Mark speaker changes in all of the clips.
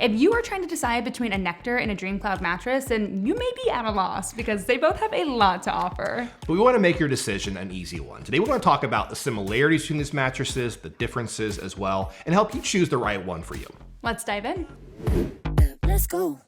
Speaker 1: If you are trying to decide between a Nectar and a DreamCloud mattress, then you may be at a loss because they both have a lot to offer.
Speaker 2: But we want to make your decision an easy one. Today we want to talk about the similarities between these mattresses, the differences as well, and help you choose the right one for you.
Speaker 1: Let's dive in.
Speaker 3: Let's go.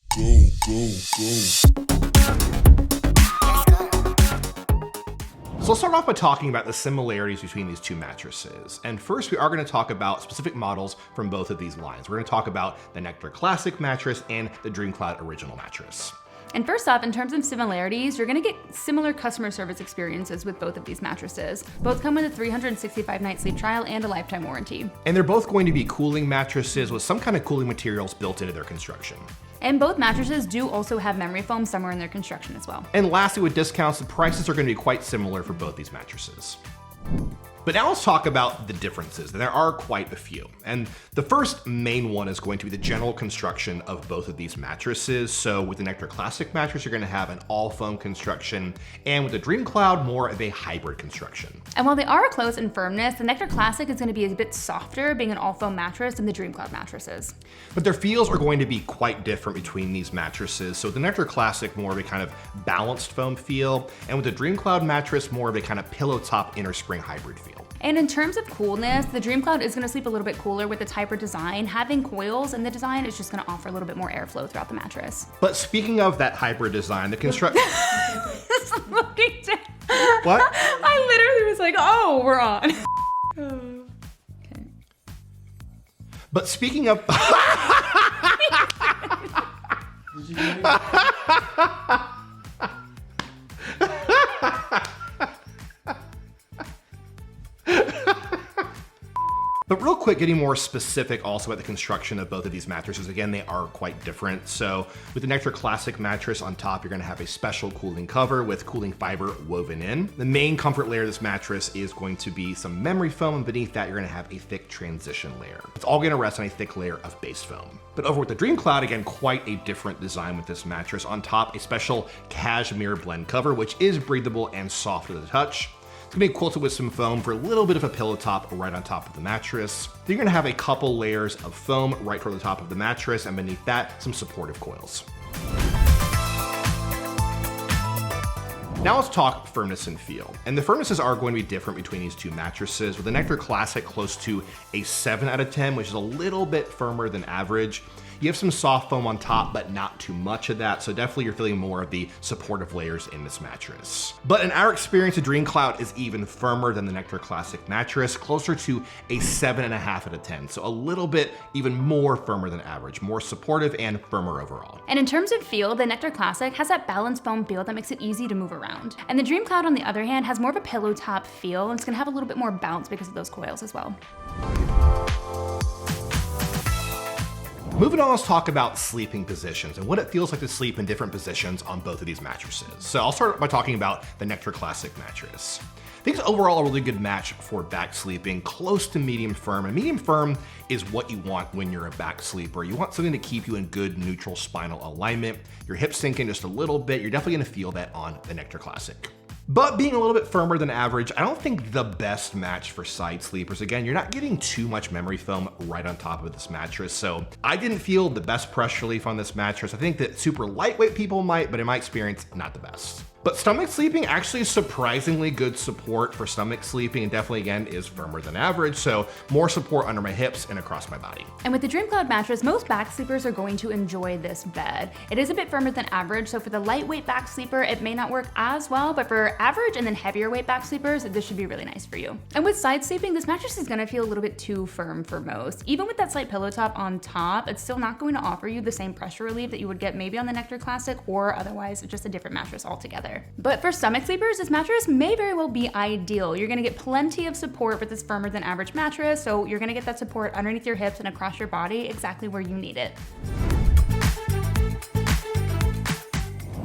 Speaker 2: So let's start off by talking about the similarities between these two mattresses. And first we are going to talk about specific models from both of these lines. We're going to talk about the Nectar Classic mattress and the DreamCloud Original mattress.
Speaker 1: And first off, in terms of similarities, you're gonna get similar customer service experiences with both of these mattresses. Both come with a 365-night sleep trial and a lifetime warranty.
Speaker 2: And they're both going to be cooling mattresses with some kind of cooling materials built into their construction.
Speaker 1: And both mattresses do also have memory foam somewhere in their construction as well.
Speaker 2: And lastly, with discounts, the prices are going to be quite similar for both these mattresses. But now let's talk about the differences. There are quite a few. And the first main one is going to be the general construction of both of these mattresses. So with the Nectar Classic mattress, you're going to have an all foam construction, and with the DreamCloud, more of a hybrid construction.
Speaker 1: And while they are close in firmness, the Nectar Classic is going to be a bit softer, being an all foam mattress, than the DreamCloud mattresses.
Speaker 2: But their feels are going to be quite different between these mattresses. So the Nectar Classic, more of a kind of balanced foam feel, and with the DreamCloud mattress, more of a kind of pillow top innerspring hybrid feel.
Speaker 1: And in terms of coolness, the DreamCloud is gonna sleep a little bit cooler with its hybrid design. Having coils in the design is just gonna offer a little bit more airflow throughout the mattress.
Speaker 2: But speaking of that hybrid design, the construction...
Speaker 1: Just looking down.
Speaker 2: What?
Speaker 1: I literally was like, oh, we're on. Okay.
Speaker 2: But speaking of...
Speaker 4: Did you get it?
Speaker 2: But real quick, getting more specific also about the construction of both of these mattresses. Again, they are quite different. So with the Nectar Classic mattress on top, you're gonna have a special cooling cover with cooling fiber woven in. The main comfort layer of this mattress is going to be some memory foam, and beneath that, you're gonna have a thick transition layer. It's all gonna rest on a thick layer of base foam. But over with the DreamCloud, again, quite a different design with this mattress. On top, a special cashmere blend cover, which is breathable and soft to the touch. It's gonna be quilted with some foam for a little bit of a pillow top right on top of the mattress. Then you're gonna have a couple layers of foam right toward the top of the mattress, and beneath that, some supportive coils. Now let's talk firmness and feel. And the firmnesses are going to be different between these two mattresses, with the Nectar Classic close to a 7 out of 10, which is a little bit firmer than average. You have some soft foam on top, but not too much of that. So definitely you're feeling more of the supportive layers in this mattress. But in our experience, the DreamCloud is even firmer than the Nectar Classic mattress, closer to a 7.5 out of 10. So a little bit even more firmer than average, more supportive and firmer overall.
Speaker 1: And in terms of feel, the Nectar Classic has that balanced foam feel that makes it easy to move around. And the DreamCloud, on the other hand, has more of a pillow top feel, and it's gonna have a little bit more bounce because of those coils as well.
Speaker 2: Moving on, let's talk about sleeping positions and what it feels like to sleep in different positions on both of these mattresses. So I'll start by talking about the Nectar Classic mattress. I think it's overall a really good match for back sleeping, close to medium firm. And medium firm is what you want when you're a back sleeper. You want something to keep you in good neutral spinal alignment. Your hips sink in just a little bit. You're definitely gonna feel that on the Nectar Classic. But being a little bit firmer than average, I don't think the best match for side sleepers. Again, you're not getting too much memory foam right on top of this mattress, so I didn't feel the best pressure relief on this mattress. I think that super lightweight people might, but in my experience, not the best. But stomach sleeping actually is surprisingly good support for stomach sleeping, and definitely, again, is firmer than average, so more support under my hips and across my body.
Speaker 1: And with the DreamCloud mattress, most back sleepers are going to enjoy this bed. It is a bit firmer than average, so for the lightweight back sleeper, it may not work as well, but for average and then heavier weight back sleepers, this should be really nice for you. And with side sleeping, this mattress is gonna feel a little bit too firm for most. Even with that slight pillow top on top, it's still not going to offer you the same pressure relief that you would get maybe on the Nectar Classic, or otherwise just a different mattress altogether. But for stomach sleepers, this mattress may very well be ideal. You're gonna get plenty of support with this firmer than average mattress, so you're gonna get that support underneath your hips and across your body exactly where you need it.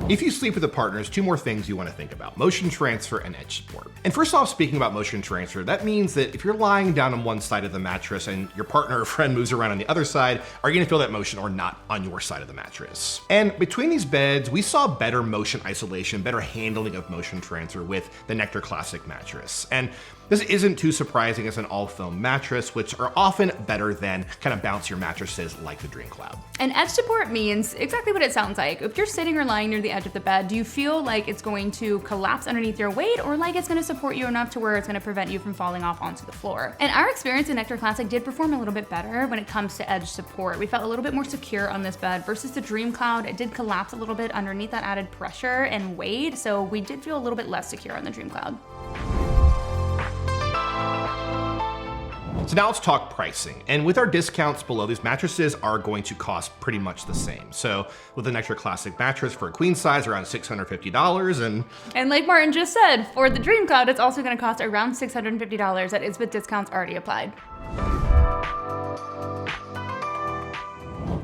Speaker 2: If you sleep with a partner, there's two more things you want to think about: motion transfer and edge support. And first off, speaking about motion transfer, that means that if you're lying down on one side of the mattress and your partner or friend moves around on the other side, are you going to feel that motion or not on your side of the mattress? And between these beds, we saw better motion isolation, better handling of motion transfer with the Nectar Classic mattress. And This isn't too surprising as an all-foam mattress, which are often better than kind of bouncier mattresses like the DreamCloud.
Speaker 1: And edge support means exactly what it sounds like. If you're sitting or lying near the edge of the bed, do you feel like it's going to collapse underneath your weight, or like it's gonna support you enough to where it's gonna prevent you from falling off onto the floor? And our experience in Nectar Classic did perform a little bit better when it comes to edge support. We felt a little bit more secure on this bed versus the DreamCloud. It did collapse a little bit underneath that added pressure and weight, so we did feel a little bit less secure on the DreamCloud.
Speaker 2: So now let's talk pricing. And with our discounts below, these mattresses are going to cost pretty much the same. So with the Nectar Classic mattress for a queen size, around $650,
Speaker 1: and like Martin just said, for the DreamCloud, it's also gonna cost around $650. That is with discounts already applied.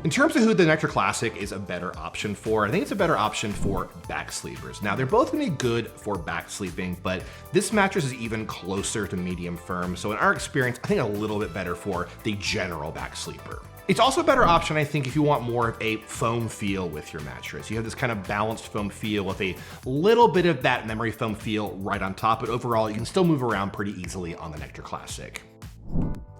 Speaker 2: in terms of who the Nectar Classic is a better option for, I think it's a better option for back sleepers. Now, they're both gonna be good for back sleeping, but this mattress is even closer to medium firm. So in our experience, I think a little bit better for the general back sleeper. It's also a better option, I think, if you want more of a foam feel with your mattress. You have this kind of balanced foam feel with a little bit of that memory foam feel right on top, but overall, you can still move around pretty easily on the Nectar Classic.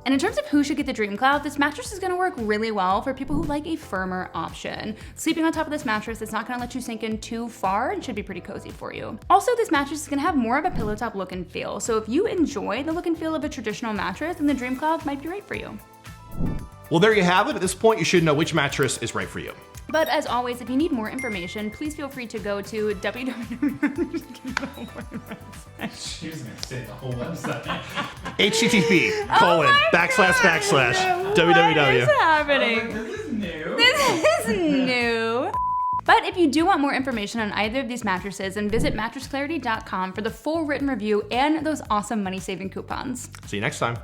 Speaker 1: And in terms of who should get the DreamCloud, this mattress is gonna work really well for people who like a firmer option. Sleeping on top of this mattress, it's not gonna let you sink in too far and should be pretty cozy for you. Also, this mattress is gonna have more of a pillow top look and feel. So if you enjoy the look and feel of a traditional mattress, then the DreamCloud might be right for you.
Speaker 2: Well, there you have it. At this point, you should know which mattress is right for you.
Speaker 1: But as always, if you need more information, please feel free to go to
Speaker 4: She was gonna say the whole website.
Speaker 2: http:///www.
Speaker 1: What is happening?
Speaker 4: This is new.
Speaker 1: This is new. But if you do want more information on either of these mattresses, then visit mattressclarity.com for the full written review and those awesome money-saving coupons.
Speaker 2: See you next time.